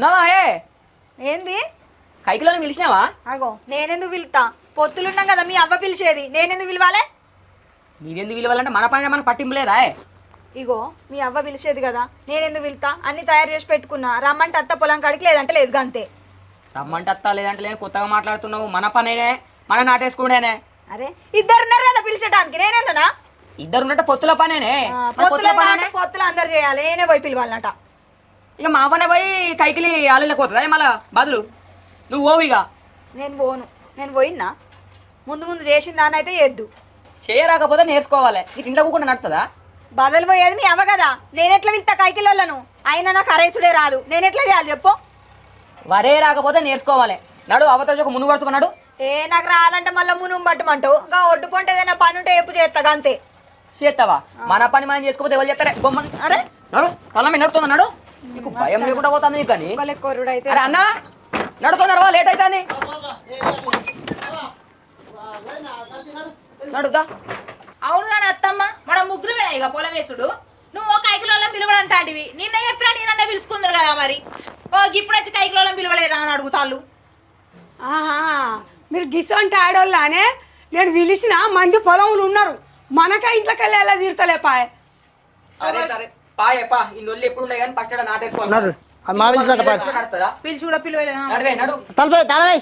ఉన్నావా ఏంది కైకిలో పిలిచినావా? అగో నేనెందుకు పిలుతా? పొత్తులున్నాం కదా మీ అవ్వ పిలిచేది, నేనెందుకు పిలవాలే? నీవెందుకు పిలవాలంటే మన పైన మన పట్టింపు లేదా? ఇగో మీ అవ్వ పిలిచేది కదా, నేనెందుకు పిలుతా? అన్ని తయారు చేసి పెట్టుకున్నా, రమ్మంటే అత్త పొలం కాడికి లేదంటే లేదు అంతే. రమ్మంటే అత్తా లేదంటే లేదు, కొత్తగా మాట్లాడుతున్నావు. మన పనేనే, మన నాటేసుకునేనే. అరే ఇద్దరున్నారు కదా పిలిచడానికి, నేనేనా? ఇద్దరు ఉన్నట్టు పొత్తుల పనేనే. పొత్తులు అందరు చేయాలి, నేనే పోయి పిలవాలన్నట. ఇక మా పనే పోయి కైకిలి ఆలలకు పోతుందా మళ్ళా బదులు? నువ్వు ఓవు ఇక. నేను పోను, నేను పోయినా ముందు ముందు చేసిన దాన్ని అయితే చేద్దు. చేయరాకపోతే నేర్చుకోవాలి. ఇటు ఇంట్లో కూడా నడుతుందా? బదులు పోయేది మీ అవ్వ కదా, నేనెట్లా పిలుతా కైకిలోళ్ళను? అయినా నాకు అరేసుడే రాదు, నేనెట్లా చేయాలి చెప్పు? వరే రాకపోతే నేర్చుకోవాలి. నడు అవతల ఒక మునుగు పడుతున్నాడు. నాకు రాదంటే మళ్ళీ మునుగు పట్టమంటావు. ఇంకా ఒడ్డు పొంటే ఏదైనా పని ఉంటే ఎప్పు చేస్తా అంతే. చేస్తావా? మన పని మనం చేసుకోకపోతే ఎవరు చెప్తారే? బొమ్మని అరే నడు తల మీద నడుతున్నాడు. నీకు భయం లేకుండా పోతుంది నీకు అని. అరే అన్న నడుతున్నారా? లేట్ అవుతుంది. నడుదా. అవును కానీ అత్తమ్మ మన ముగ్గురు ఇక పొలం వేసుడు. నువ్వు ఒక కైకిలోళ్ళం పిలవడంటాంటివి. నిన్న ఎప్పుడా నేనన్నా పిలుచుకుందరు కదా మరి. ఓ ఇప్పుడు వచ్చి కైకిలోళ్ళం పిలవలేదా అని అడుగుతాళ్ళు. ఆహా మీరు గిసంటే ఆడోళ్ళనే నేను పిలిచిన మంది పొలంలో ఉన్నారు. మనక ఇంట్లోకి వెళ్ళి ఎలా తీరుతలే పాయ. అరే సరే పాయే పా. ఈ నొల్లి ఎప్పుడు ఉన్నాయి కానీ ఫస్ట్ నాటేసుకోవాలి. పిలిచి కూడా పిలవలేదా? నడు. తలపై